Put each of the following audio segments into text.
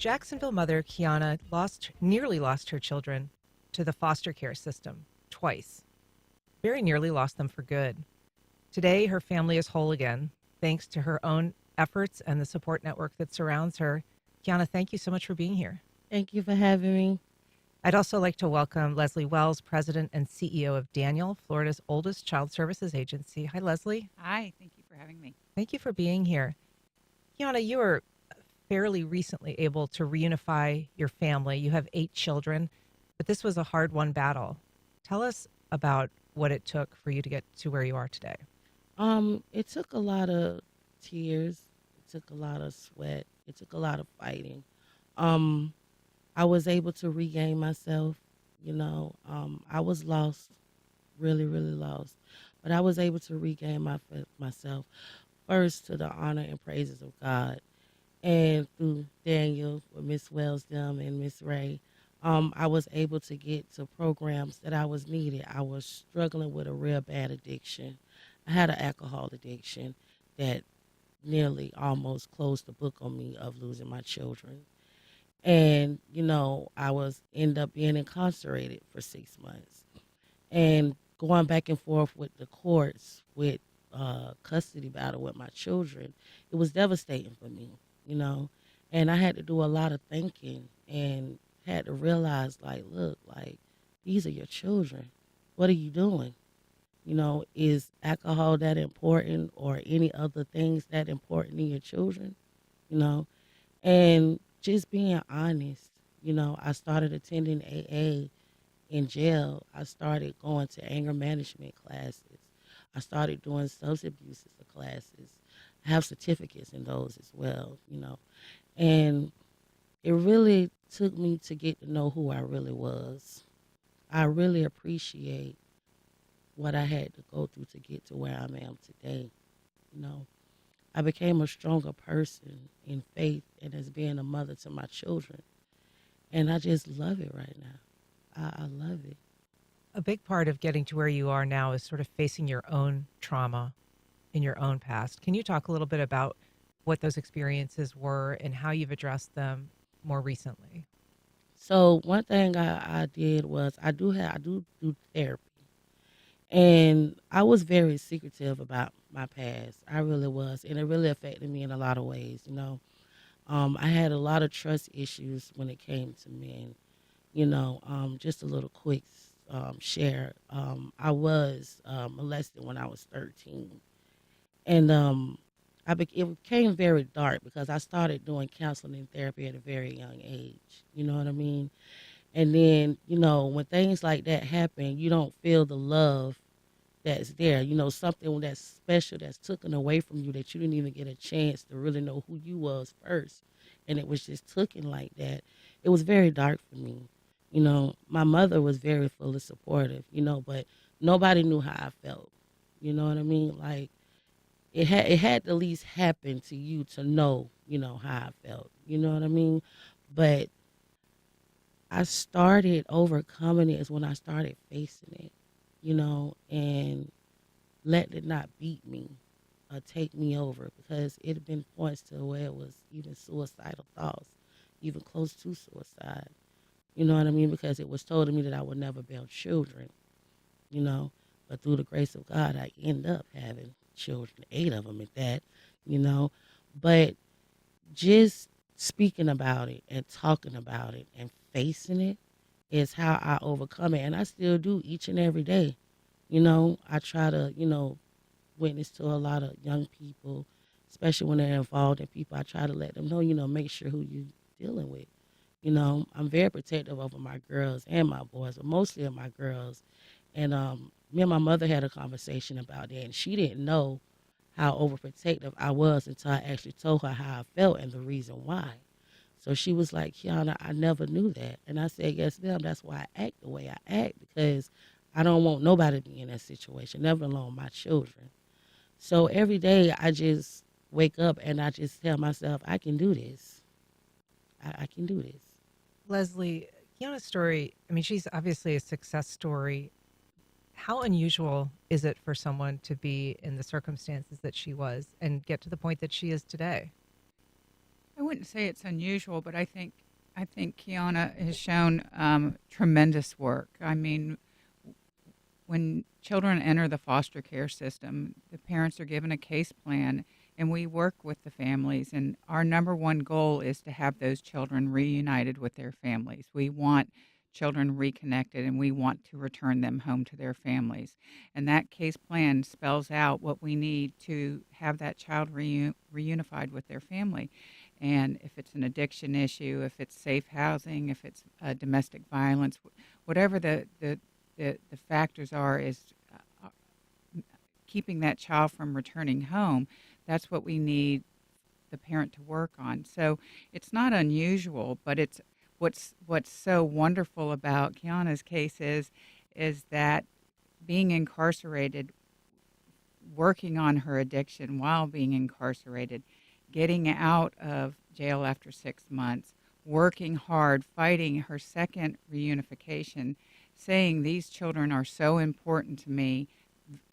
Jacksonville mother Keyonna nearly lost her children to the foster care system twice. Very nearly lost them for good. Today, her family is whole again, thanks to her own efforts and the support network that surrounds her. Keyonna, thank you so much for being here. Thank you for having me. I'd also like to welcome Lesley Wells, President and CEO of Daniel, Florida's oldest child services agency. Hi, Lesley. Hi, thank you for having me. Thank you for being here. Keyonna, you were fairly recently able to reunify your family. You have 8 children, but this was a hard won battle. Tell us about what it took for you to get to where you are today. It took a lot of tears. It took a lot of sweat. It took a lot of fighting. Um, I was able to regain myself. I was lost, really, really lost, but I was able to regain myself first to the honor and praises of God, and through Daniel with Miss Wells them and Miss Ray. I was able to get to programs that I was needed. I was struggling with a real bad addiction. I had an alcohol addiction that nearly almost closed the book on me of losing my children. And, I was end up being incarcerated for 6 months and going back and forth with the courts with custody battle with my children. It was devastating for me, you know. And I had to do a lot of thinking and had to realize, like, look, like, these are your children. What are you doing? Is alcohol that important or any other things that important in your children? You know, and just being honest, I started attending AA in jail. I started going to anger management classes. I started doing substance abuse classes. I have certificates in those as well. And it really took me to get to know who I really was. I really appreciate what I had to go through to get to where I am today. You know, I became a stronger person in faith and as being a mother to my children. And I just love it right now. I love it. A big part of getting to where you are now is sort of facing your own trauma in your own past. Can you talk a little bit about what those experiences were and how you've addressed them more recently? So one thing I did was I do therapy. And I was very secretive about my past. I really was. And it really affected me in a lot of ways. I had a lot of trust issues when it came to men. Just a little quick share. I was molested when I was 13. And it became very dark because I started doing counseling and therapy at a very young age. You know what I mean? And then, when things like that happen, you don't feel the love that's there. Something that's special that's taken away from you that you didn't even get a chance to really know who you was first. And it was just taken like that. It was very dark for me. My mother was very fully supportive, but nobody knew how I felt. You know what I mean? Like it had to at least happen to you to know, how I felt. You know what I mean? But I started overcoming it is when I started facing it, and let it not beat me or take me over because it had been points to where it was even suicidal thoughts, even close to suicide. You know what I mean? Because it was told to me that I would never bear children, you know. But through the grace of God, I end up having children, 8 of them at that, you know. But just speaking about it and talking about it and facing it is how I overcome it. And I still do each and every day. I try to, witness to a lot of young people, especially when they're involved in people. I try to let them know, make sure who you're dealing with. I'm very protective over my girls and my boys, but mostly of my girls. And me and my mother had a conversation about that, and she didn't know how overprotective I was until I actually told her how I felt and the reason why. So she was like, Keyonna, I never knew that. And I said, yes, ma'am, that's why I act the way I act because I don't want nobody to be in that situation, never alone my children. So every day I just wake up and I just tell myself, I can do this. I can do this. Lesley, Keyonna's story, I mean, she's obviously a success story. How unusual is it for someone to be in the circumstances that she was and get to the point that she is today? I wouldn't say it's unusual, but I think Keyonna has shown tremendous work. I mean, when children enter the foster care system, the parents are given a case plan, and we work with the families. And our number one goal is to have those children reunited with their families. We want children reconnected, and we want to return them home to their families. And that case plan spells out what we need to have that child reunified with their family. And if it's an addiction issue, if it's safe housing, if it's domestic violence, whatever the factors are, is uh, keeping that child from returning home. That's what we need the parent to work on. So it's not unusual, but it's what's so wonderful about Keonna's case is that being incarcerated, working on her addiction while being incarcerated, getting out of jail after 6 months, working hard, fighting her second reunification, saying these children are so important to me,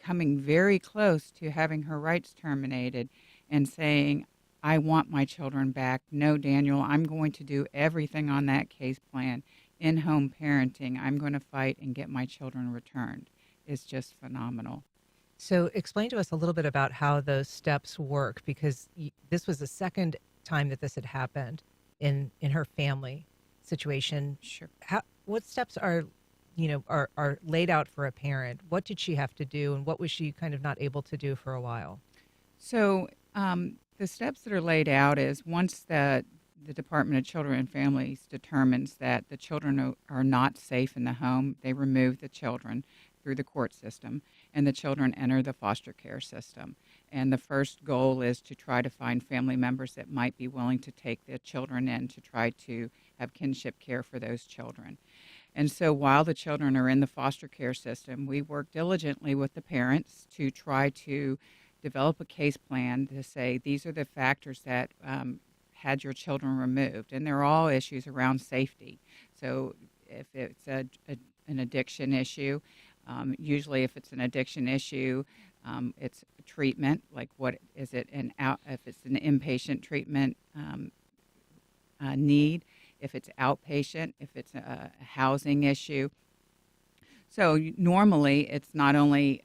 coming very close to having her rights terminated, and saying, I want my children back. No, Daniel, I'm going to do everything on that case plan. In-home parenting, I'm going to fight and get my children returned. It's just phenomenal. So, explain to us a little bit about how those steps work, because this was the second time that this had happened in her family situation. Sure. What steps are are laid out for a parent? What did she have to do, and what was she kind of not able to do for a while? So the steps that are laid out is once the Department of Children and Families determines that the children are not safe in the home, they remove the children through the court system, and the children enter the foster care system. And the first goal is to try to find family members that might be willing to take the children in to try to have kinship care for those children. And so while the children are in the foster care system, we work diligently with the parents to try to develop a case plan to say these are the factors that had your children removed. And they're all issues around safety. So if it's an addiction issue, usually if it's an addiction issue, it's treatment, like what is it, if it's an inpatient treatment need, if it's outpatient, if it's a housing issue. So normally it's not only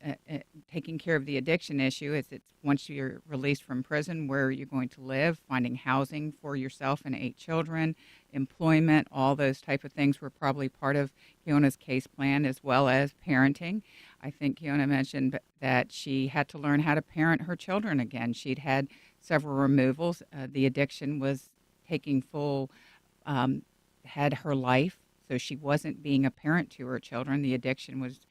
taking care of the addiction issue, it's once you're released from prison, where you're going to live, finding housing for yourself and 8 children, employment, all those type of things were probably part of Keonna's case plan, as well as parenting. I think Keyonna mentioned that she had to learn how to parent her children again. She'd had several removals. The addiction was taking full, had her life. So she wasn't being a parent to her children. The addiction was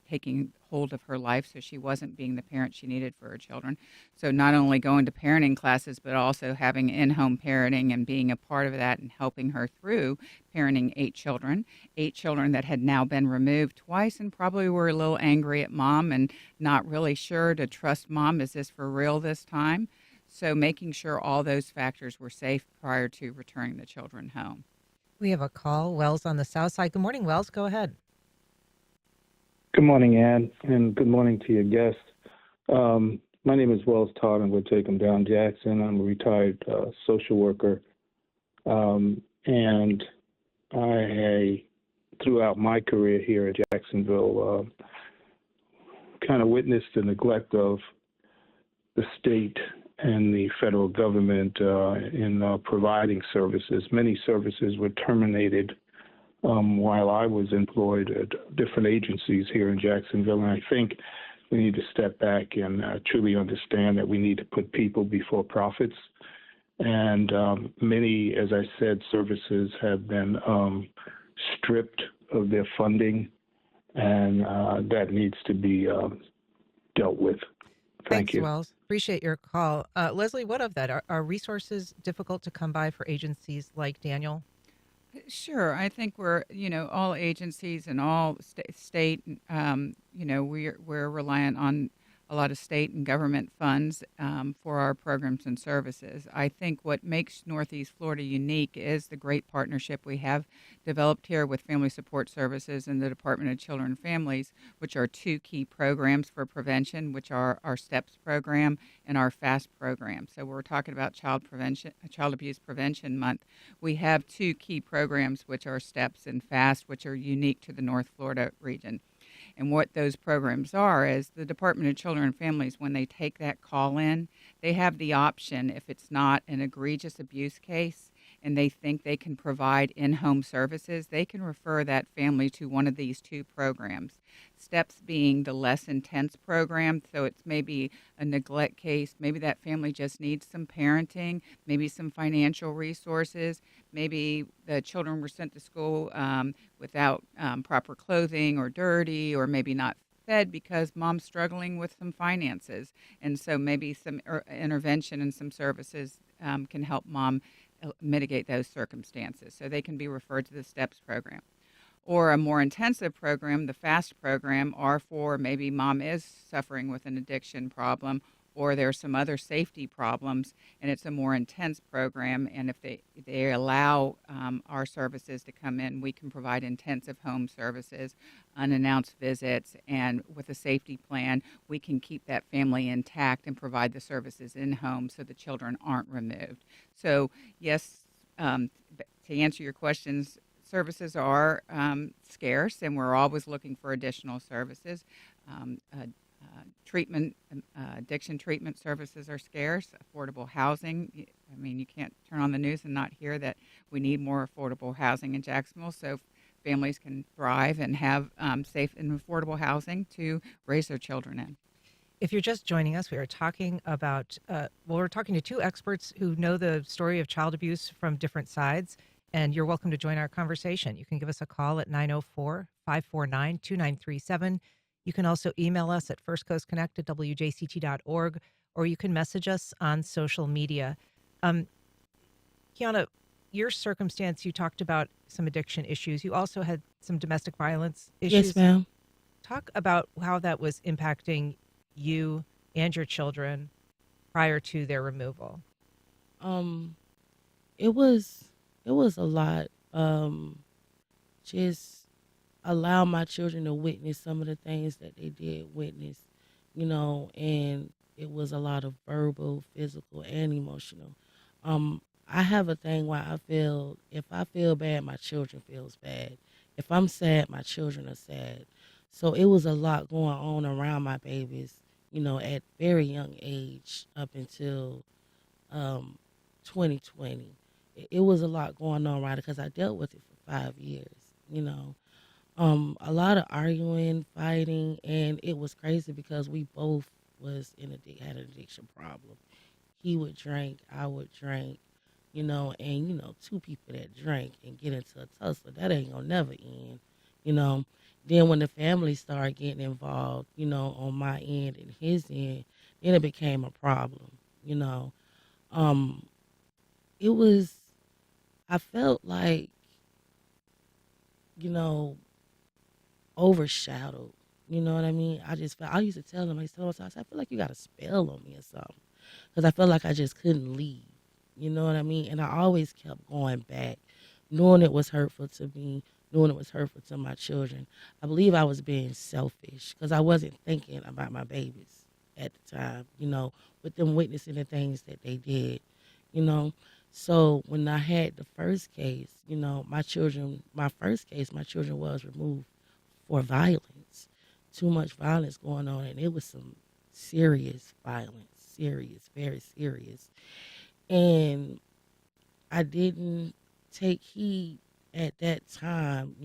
taking hold of her life, so she wasn't being the parent she needed for her children. So not only going to parenting classes, but also having in-home parenting and being a part of that and helping her through parenting 8 children that had now been removed twice and probably were a little angry at mom and not really sure to trust mom. Is this for real this time? So making sure all those factors were safe prior to returning the children home. We have a call. Wells on the south side. Good morning, Wells. Go ahead. Good morning, Ann, and good morning to your guests. My name is Wells Todd, and we're taking down Jackson. I'm a retired social worker, and I, throughout my career here at Jacksonville, kind of witnessed the neglect of the state and the federal government in providing services. Many services were terminated while I was employed at different agencies here in Jacksonville, and I think we need to step back and truly understand that we need to put people before profits. And many, as I said, services have been stripped of their funding, and that needs to be dealt with. Thank Thanks, you. Wells. Appreciate your call. Lesley, what of that? Are resources difficult to come by for agencies like Daniel? Sure. I think all agencies and all state, we're reliant on a lot of state and government funds for our programs and services. I think what makes Northeast Florida unique is the great partnership we have developed here with Family Support Services and the Department of Children and Families, which are two key programs for prevention, which are our STEPS program and our FAST program. So we're talking about Child Abuse Prevention Month. We have two key programs, which are STEPS and FAST, which are unique to the North Florida region. And what those programs are is the Department of Children and Families, when they take that call in, they have the option, if it's not an egregious abuse case and they think they can provide in-home services, they can refer that family to one of these two programs. STEPS being the less intense program, so it's maybe a neglect case, maybe that family just needs some parenting, maybe some financial resources, maybe the children were sent to school without proper clothing or dirty, or maybe not fed because mom's struggling with some finances. And so maybe some intervention and some services can help mom mitigate those circumstances. So they can be referred to the STEPS program. Or a more intensive program, the FAST program, are for maybe mom is suffering with an addiction problem, or there's some other safety problems, and it's a more intense program. And if they allow our services to come in, we can provide intensive home services, unannounced visits, and with a safety plan, we can keep that family intact and provide the services in home so the children aren't removed. So yes, to answer your questions, services are scarce, and we're always looking for additional services. Addiction treatment services are scarce. Affordable housing. I mean, you can't turn on the news and not hear that we need more affordable housing in Jacksonville so families can thrive and have safe and affordable housing to raise their children in. If you're just joining us, we are talking about, we're talking to two experts who know the story of child abuse from different sides, and you're welcome to join our conversation. You can give us a call at 904-549-2937. You can also email us at firstcoastconnect@wjct.org, or you can message us on social media. Keyonna, your circumstance, you talked about some addiction issues. You also had some domestic violence issues. Yes, ma'am. Talk about how that was impacting you and your children prior to their removal. It was a lot. Just allow my children to witness some of the things that they did witness, and it was a lot of verbal, physical, and emotional. I have a thing where if I feel bad, my children feels bad. If I'm sad, my children are sad. So it was a lot going on around my babies, at very young age up until 2020. It was a lot going on, right? Because I dealt with it for 5 years. A lot of arguing, fighting, and it was crazy because we both had an addiction problem. He would drink, I would drink, and two people that drink and get into a tussle, that ain't gonna never end, you know. Then when the family started getting involved, on my end and his end, then it became a problem, you know. Um, it was I felt like, you know, overshadowed. You know what I mean? I used to tell him, I said, I feel like you got a spell on me or something. Because I felt like I just couldn't leave. You know what I mean? And I always kept going back, knowing it was hurtful to me, knowing it was hurtful to my children. I believe I was being selfish because I wasn't thinking about my babies at the time, with them witnessing the things that they did, you know. So when I had the first case, my children was removed for violence, too much violence going on, and it was some serious violence, very serious. And I didn't take heed at that time,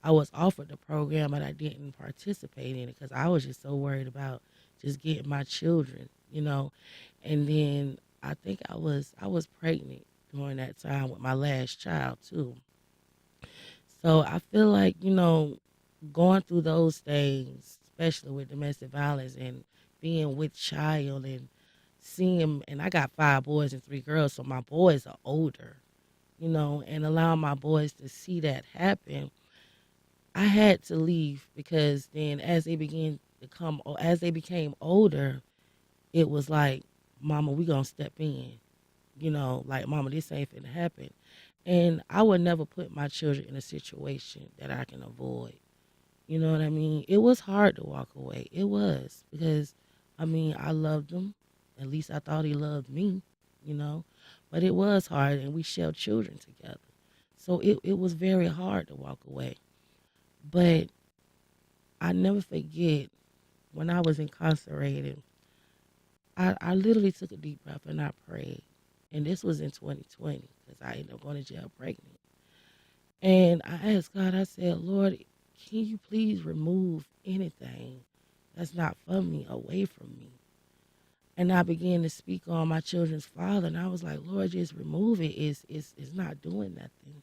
I was offered the program, but I didn't participate in it because I was just so worried about just getting my children, And then I think I was pregnant during that time with my last child too. So I feel like, going through those things, especially with domestic violence and being with child and seeing, and I got 5 boys and 3 girls, so my boys are older, and allowing my boys to see that happen, I had to leave because then as they began to come, as they became older, it was like, Mama, we gonna step in. Like, Mama, this ain't finna happen. And I would never put my children in a situation that I can avoid. You know what I mean? It was hard to walk away. It was because, I loved him. At least I thought he loved me, you know. But it was hard, and we shared children together. So it was very hard to walk away. But I never forget when I was incarcerated, I literally took a deep breath and I prayed. And this was in 2020 because I ended up going to jail pregnant. And I asked God, I said, Lord, can you please remove anything that's not for me away from me? And I began to speak on my children's father, and I was like, Lord, just remove it. It's not doing nothing.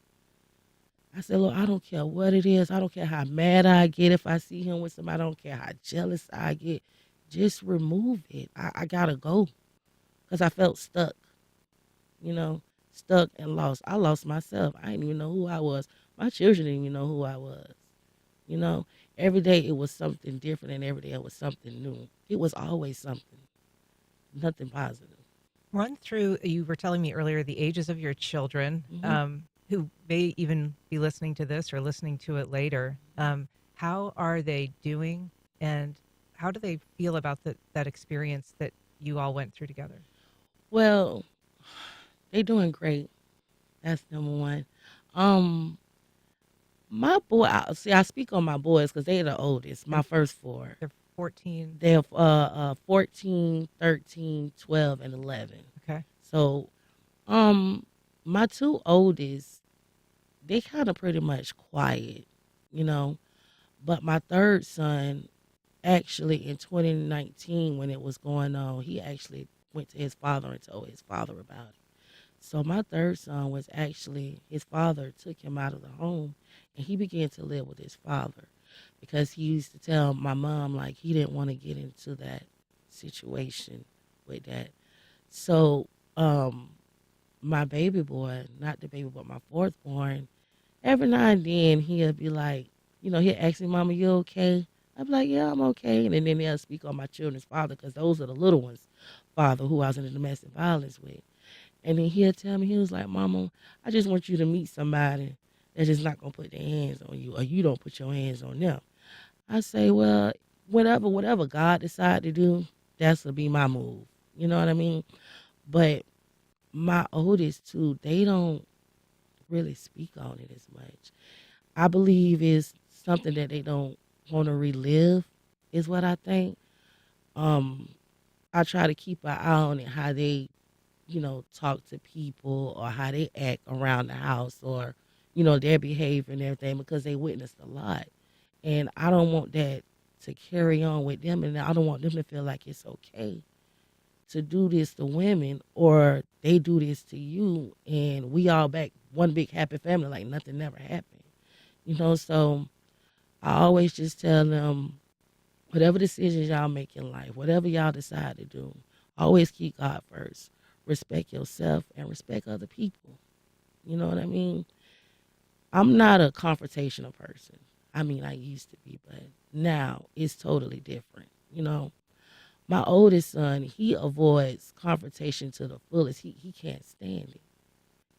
I said, Lord, I don't care what it is. I don't care how mad I get if I see him with somebody. I don't care how jealous I get. Just remove it. I got to go because I felt stuck, stuck and lost. I lost myself. I didn't even know who I was. My children didn't even know who I was. Every day it was something different, and every day it was something new. It was always something, nothing positive. Run through, you were telling me earlier, the ages of your children, who may even be listening to this or listening to it later. How are they doing, and how do they feel about that experience that you all went through together? Well, they doing great. That's number one. My boy, I speak on my boys because they're the oldest, my first four. They're 14. They're 14, 13, 12, and 11. Okay. So, my two oldest, they kind of pretty much quiet, But my third son, actually in 2019 when it was going on, he actually went to his father and told his father about it. So my third son was actually, his father took him out of the home and he began to live with his father because he used to tell my mom like he didn't want to get into that situation with that. So my baby boy, not the baby but my fourth born, every now and then he'll be like, he'll ask me, Mama, you okay? I'll be like, yeah, I'm okay. And then they'll speak on my children's father because those are the little ones' father who I was in the domestic violence with. And then he'll tell me, he was like, Mama, I just want you to meet somebody that's just not going to put their hands on you or you don't put your hands on them. I say, well, whatever God decide to do, that's to be my move. You know what I mean? But my oldest two, they don't really speak on it as much. I believe it's something that they don't want to relive is what I think. I try to keep an eye on it, how they talk to people or how they act around the house or, their behavior and everything because they witnessed a lot. And I don't want that to carry on with them, and I don't want them to feel like it's okay to do this to women or they do this to you and we all back one big happy family like nothing never happened. So I always just tell them, whatever decisions y'all make in life, whatever y'all decide to do, always keep God first. Respect yourself and respect other people. You know what I mean? I'm not a confrontational person. I used to be, but now it's totally different. My oldest son, he avoids confrontation to the fullest. He can't stand it.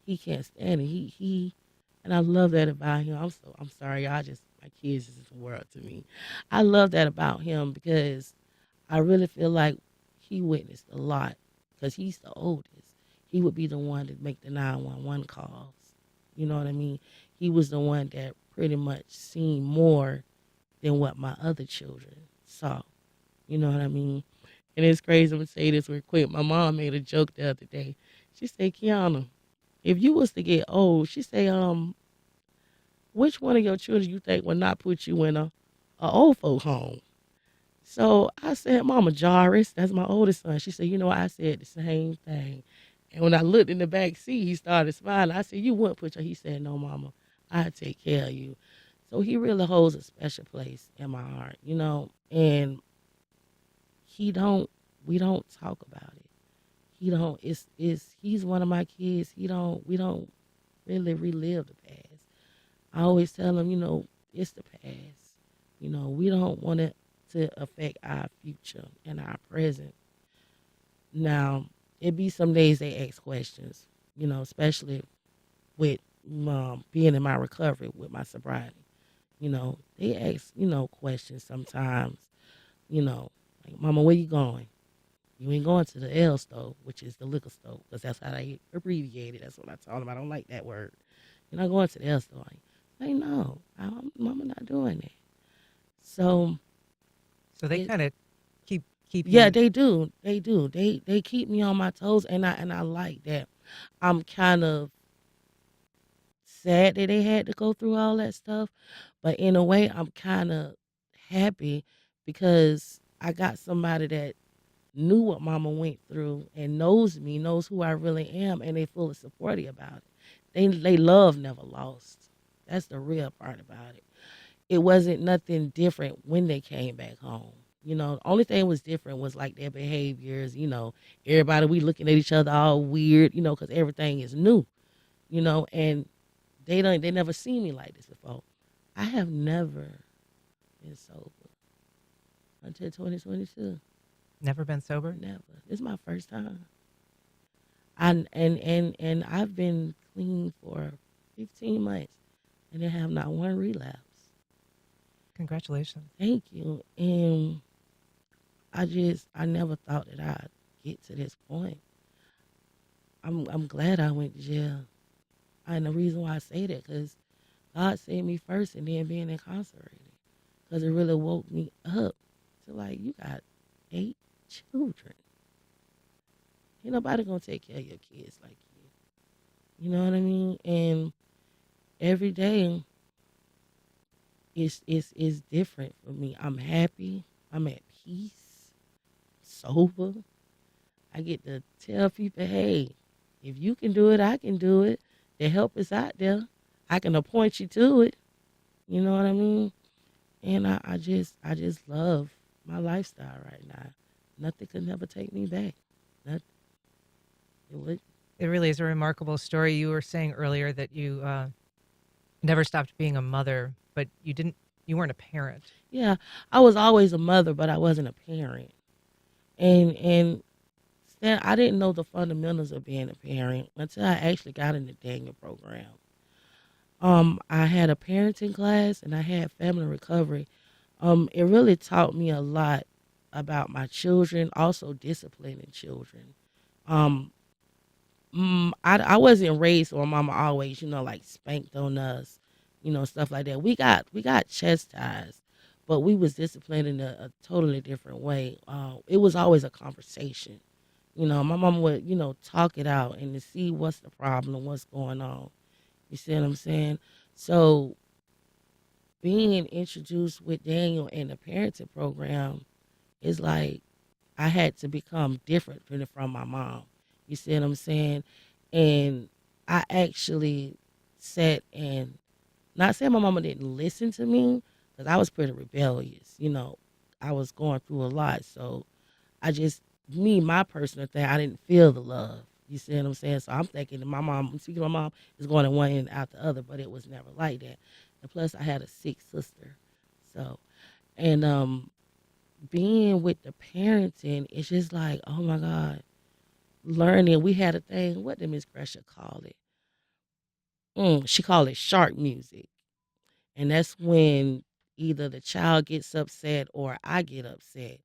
He can't stand it. He and I love that about him. I'm sorry, y'all. My kids is the world to me. I love that about him because I really feel like he witnessed a lot because he's the oldest. He would be the one to make the 911 calls. You know what I mean? He was the one that pretty much seen more than what my other children saw. You know what I mean? And it's crazy. I'm going to say this real quick. My mom made a joke the other day. She said, Keyonna, if you was to get old, she said, which one of your children you think would not put you in a old folk home? So I said, Mama Jarvis, that's my oldest son. She said, I said the same thing. And when I looked in the back seat, he started smiling. I said, you wouldn't put your, he said, no, Mama, I take care of you. So he really holds a special place in my heart, and we don't talk about it. He's one of my kids. We don't really relive the past. I always tell him, it's the past. We don't want to to affect our future and our present. Now, it be some days they ask questions, especially with being in my recovery with my sobriety. They ask, questions sometimes, like, Mama, where you going? You ain't going to the L store, which is the liquor store, because that's how they abbreviate it. That's what I told them. I don't like that word. You're not going to the L store. Like, no, Mama not doing that. So, So they kind of keep yeah, you. they do. They do. They keep me on my toes, and I like that. I'm kind of sad that they had to go through all that stuff, but in a way, I'm kind of happy because I got somebody that knew what Mama went through and knows me, knows who I really am, and they fully supportive about it. They love never lost. That's the real part about it. It wasn't nothing different when they came back home. The only thing was different was like their behaviors. Everybody we looking at each other all weird. Because everything is new. And they never seen me like this before. I have never been sober until 2022. Never been sober? Never. This is my first time. And I've been clean for 15 months and I have not one relapse. Congratulations. Thank you. And I never thought that I'd get to this point. I'm glad I went to jail. And the reason why I say that, because God saved me first and then being incarcerated. Because it really woke me up to like, you got 8 children. Ain't nobody gonna take care of your kids like you. You know what I mean? And every day it's different for me. I'm happy. I'm at peace. Sober. I get to tell people, hey, if you can do it, I can do it. The help is out there. I can appoint you to it. You know what I mean? And I just love my lifestyle right now. Nothing could never take me back. Nothing. It would. It really is a remarkable story. You were saying earlier that you never stopped being a mother, but you weren't a parent. Yeah, I was always a mother, but I wasn't a parent. And then I didn't know the fundamentals of being a parent until I actually got in the Daniel program. I had a parenting class and I had family recovery. It really taught me a lot about my children, also disciplining children. Um, I wasn't raised where mama always, like spanked on us, stuff like that. We got chastised, but we was disciplined in a totally different way. It was always a conversation. My mama would, talk it out and to see what's the problem, what's going on. You see what I'm saying? So being introduced with Daniel in the parenting program is like I had to become different from my mom. You see what I'm saying? And I actually sat and not saying my mama didn't listen to me because I was pretty rebellious. I was going through a lot. So my personal thing, I didn't feel the love. You see what I'm saying? So I'm thinking that speaking of my mom, is going in one end out the other, but it was never like that. And plus, I had a sick sister. So, and being with the parenting, it's just like, oh my God, learning. We had a thing, what did Miss Gresha call it? She called it shark music. And that's when either the child gets upset or I get upset.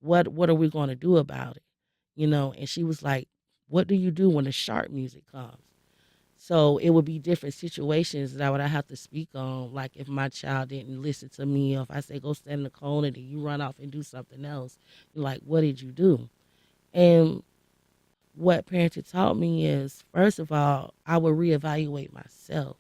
What are we going to do about it? And she was like, what do you do when the shark music comes? So it would be different situations that I would have to speak on. Like if my child didn't listen to me, or if I say go stand in the corner, then you run off and do something else. Like, what did you do? And what parenting taught me is, first of all, I would reevaluate myself.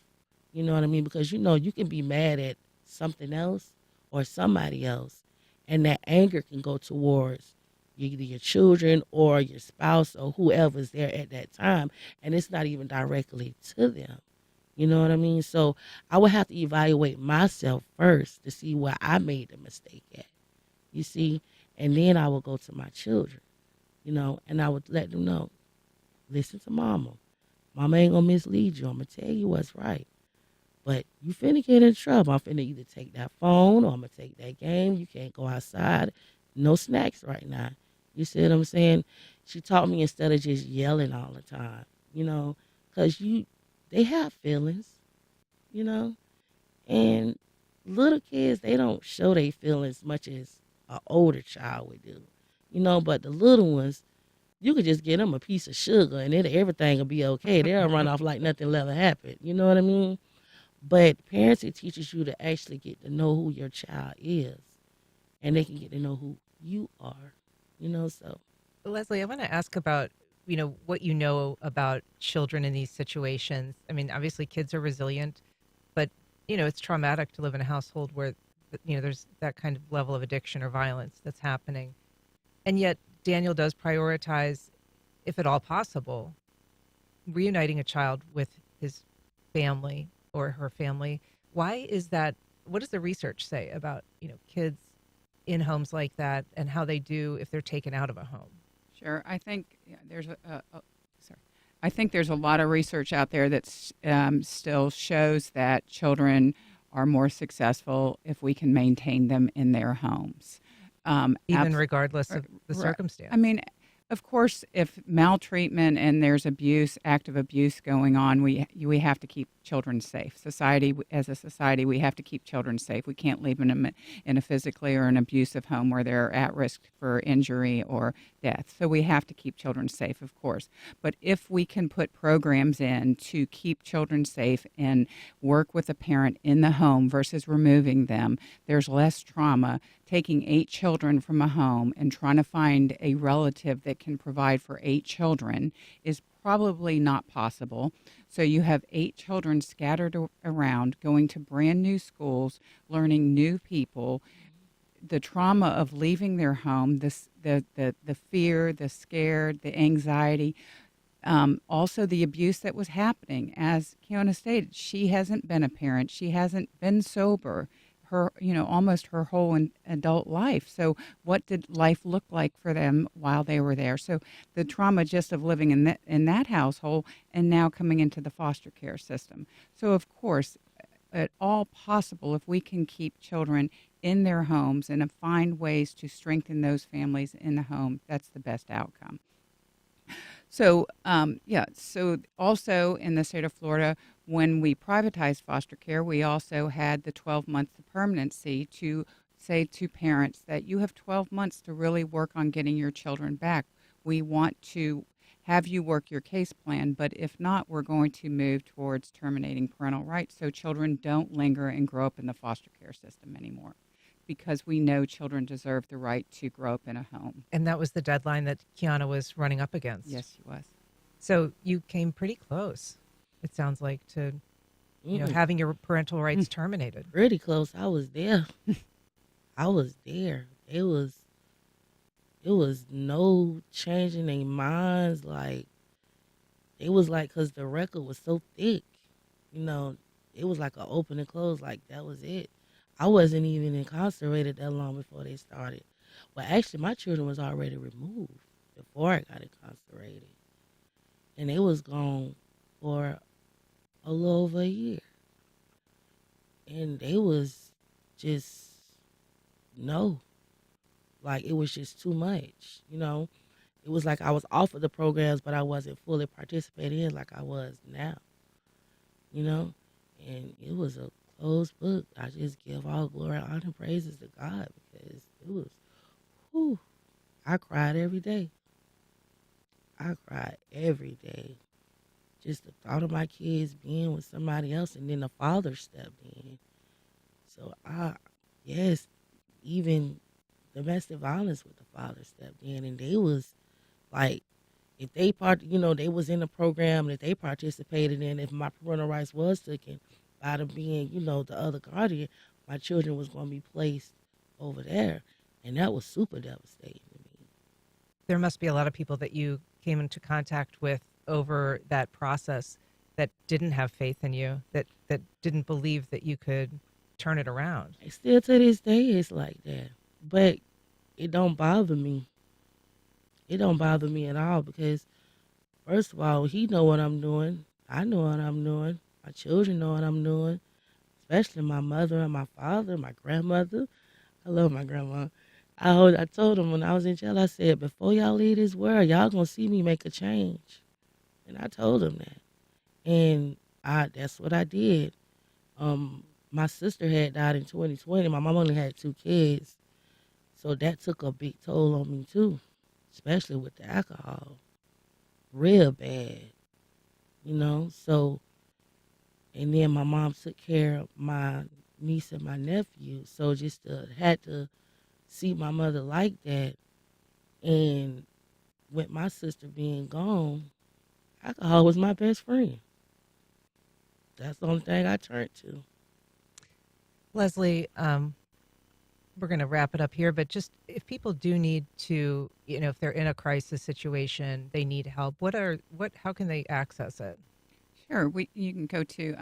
You know what I mean? Because you can be mad at something else or somebody else, and that anger can go towards either your children or your spouse or whoever's there at that time, and it's not even directly to them. You know what I mean? So I would have to evaluate myself first to see where I made the mistake at. You see? And then I would go to my children, and I would let them know, listen to mama. Mama ain't gonna mislead you. I'm gonna tell you what's right. But you finna get in trouble. I'm finna either take that phone or I'm gonna take that game. You can't go outside. No snacks right now. You see what I'm saying? She taught me instead of just yelling all the time, you know, because they have feelings, you know, and little kids, they don't show their feelings much as an older child would do, you know, but the little ones, you could just get them a piece of sugar and then everything will be okay. They'll run off like nothing ever happened. You know what I mean? But parenting teaches you to actually get to know who your child is, and they can get to know who you are. You know, so Lesley, I want to ask about, what you know about children in these situations. I mean, obviously kids are resilient, but, it's traumatic to live in a household where, there's that kind of level of addiction or violence that's happening. And yet Daniel does prioritize, if at all possible, reuniting a child with his family or her family. Why is that? What does the research say about, kids in homes like that and how they do if they're taken out of a home? Sure. I think there's sorry. I think there's a lot of research out there that still shows that children are more successful if we can maintain them in their homes. Even regardless of the Right. circumstance. I mean, of course, if maltreatment and there's abuse, active abuse going on, we have to keep children safe. As a society, we have to keep children safe. We can't leave them in a physically or an abusive home where they're at risk for injury or death. So we have to keep children safe, of course. But if we can put programs in to keep children safe and work with a parent in the home versus removing them, there's less trauma. Taking 8 children from a home and trying to find a relative that can provide for 8 children is probably not possible. So you have 8 children scattered around, going to brand new schools, learning new people. The trauma of leaving their home, the fear, the scare, the anxiety, also the abuse that was happening. As Keyonna stated, she hasn't been a parent. She hasn't been sober her, almost her whole adult life. So what did life look like for them while they were there? So the trauma just of living in that household and now coming into the foster care system. So of course, at all possible, if we can keep children in their homes and find ways to strengthen those families in the home, that's the best outcome. So, so also in the state of Florida, when we privatized foster care, we also had the 12-month permanency to say to parents that you have 12 months to really work on getting your children back. We want to have you work your case plan, but if not, we're going to move towards terminating parental rights so children don't linger and grow up in the foster care system anymore, because we know children deserve the right to grow up in a home. And that was the deadline that Keyonna was running up against. Yes, she was. So you came pretty close, it sounds like, to having your parental rights terminated. Pretty close. I was there. I was there. It was no changing their minds. Like, it was like, because the record was so thick, it was like an open and close, like that was it. I wasn't even incarcerated that long before they started. Well, actually, my children was already removed before I got incarcerated. And they was gone for a little over a year. And they was just, no. Like, it was just too much, It was like I was offered the programs, but I wasn't fully participating in like I was now, And it was a closed book. I just give all glory, honor, and praises to God, because it was, whew, I cried every day. I cried every day. Just the thought of my kids being with somebody else, and then the father stepped in. So yes, even domestic violence with the father stepped in, and they was like, if they they was in the program that they participated in, if my parental rights was taken by them being, the other guardian, my children was going to be placed over there, and that was super devastating to me. There must be a lot of people that you came into contact with over that process that didn't have faith in you, that didn't believe that you could turn it around. Still to this day, it's like that. But it don't bother me. It don't bother me at all, because, first of all, he know what I'm doing. I know what I'm doing. My children know what I'm doing. especially my mother and my father, my grandmother. I love my grandma. I told them when I was in jail, I said, before y'all leave this world, y'all gonna see me make a change. And I told them that. And that's what I did. My sister had died in 2020. My mom only had 2 kids. So that took a big toll on me too, especially with the alcohol. Real bad, you know. So, and then my mom took care of my niece and my nephew. So just had to see my mother like that. And with my sister being gone, alcohol was my best friend. That's the only thing I turned to. Lesley, we're going to wrap it up here, but just if people do need to, if they're in a crisis situation, they need help. How can they access it? Sure. You can go to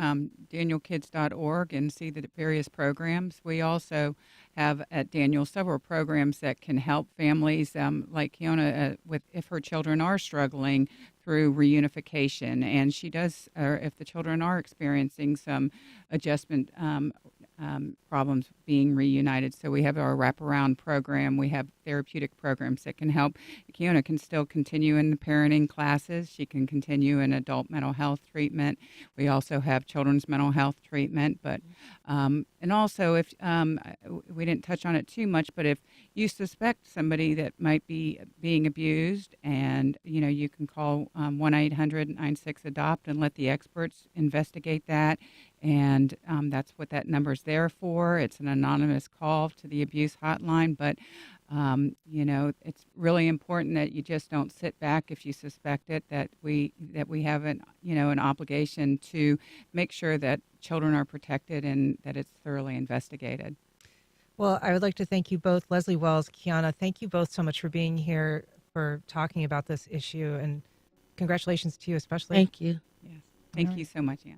danielkids.org and see the various programs. We also have at Daniel several programs that can help families like Keyonna with if her children are struggling through reunification, and she does, or if the children are experiencing some adjustment problems being reunited. So we have our wraparound program. We have therapeutic programs that can help. Keyonna can still continue in the parenting classes. She can continue in adult mental health treatment. We also have children's mental health treatment. But and also, if we didn't touch on it too much, but if you suspect somebody that might be being abused, and you can call 1-800-96-ADOPT and let the experts investigate that. And that's what that number is there for. It's an anonymous call to the abuse hotline, but it's really important that you just don't sit back if you suspect it. That we have an obligation to make sure that children are protected and that it's thoroughly investigated. Well, I would like to thank you both, Lesley Wells, Keyonna. Thank you both so much for being here, for talking about this issue, and congratulations to you especially. Thank you. Yes, thank you so much, Ann.